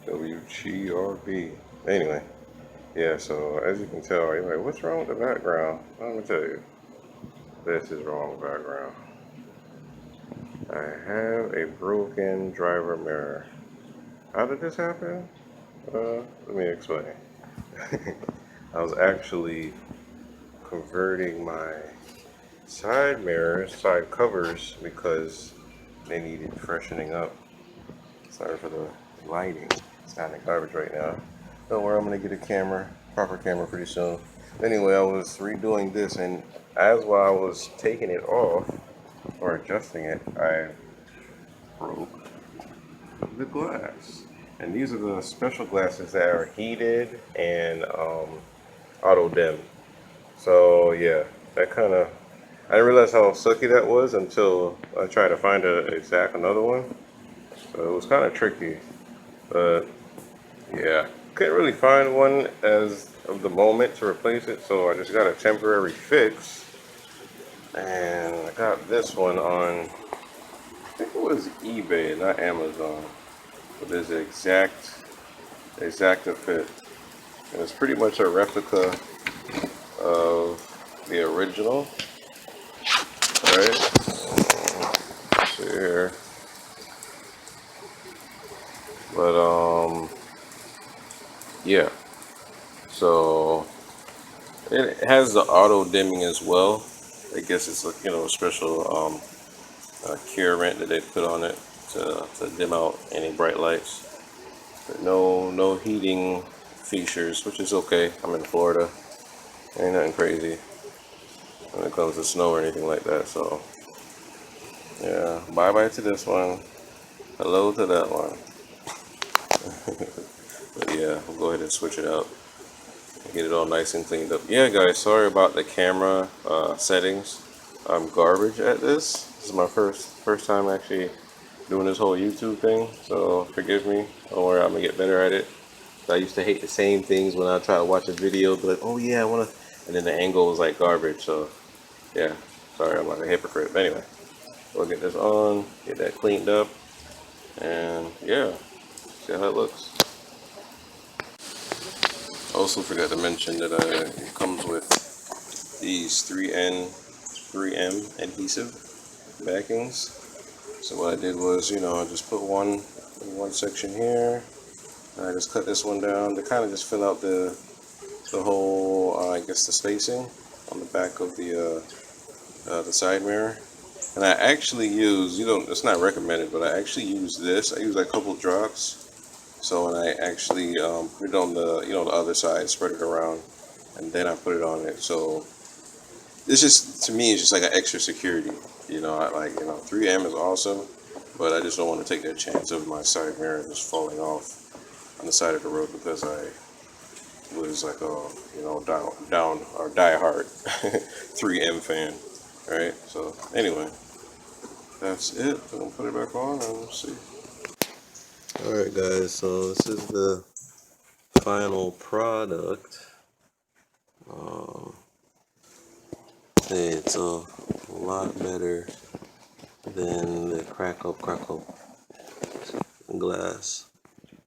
WGRB. Anyway, yeah, so as you can tell, you're like, what's wrong with the background? Let me tell you, this is wrong with the background. I have a broken driver mirror. How did this happen? Let me explain. I was actually converting my side mirrors, side covers, because they needed freshening up. Sorry for the lighting. It's kind of garbage right now. Don't worry, I'm gonna get a camera, proper camera pretty soon. Anyway, I was redoing this, and as while I was taking it off or adjusting it, I broke the glass. And these are the special glasses that are heated and auto dim. So yeah, that kind of, I didn't realize how sucky that was until I tried to find another one. So it was kind of tricky, but yeah, couldn't really find one as of the moment to replace it. So I just got a temporary fix, and I got this one on, I think it was eBay, not Amazon. But it's the exact fit. And it's pretty much a replica of the original. Alright. See here. But yeah. So it has the auto dimming as well. I guess it's like, a special curement that they put on it to dim out any bright lights. But no heating features, which is okay. I'm in Florida. Ain't nothing crazy when it comes to snow or anything like that. So yeah, bye bye to this one. Hello to that one. But yeah, we'll go ahead and switch it out. Get it all nice and cleaned up. Yeah, guys, sorry about the camera settings. I'm garbage at this. This is my first time actually doing this whole YouTube thing, so forgive me. Don't worry, I'm gonna get better at it. I used to hate the same things when I try to watch a video, be like, oh yeah, I wanna, and then the angle was like garbage. So yeah, sorry, I'm like a hypocrite. But anyway, we'll get this on, get that cleaned up, and yeah, see how it looks. Also forgot to mention that it comes with these 3M adhesive backings. So what I did was, I just put one section here, and I just cut this one down to kind of just fill out the whole, I guess, the spacing on the back of the side mirror. And I actually use, it's not recommended, but I actually use this. I use like a couple drops. So when I actually put it on the, the other side, spread it around, and then I put it on it. So it's just, to me, it's just like an extra security. I like, 3M is awesome, but I just don't want to take that chance of my side mirror just falling off on the side of the road because I was like a down or diehard 3M fan, right? So anyway, that's it. I'm gonna put it back on and we'll see. All right, guys. So this is the final product. It's a lot better than the crack up glass.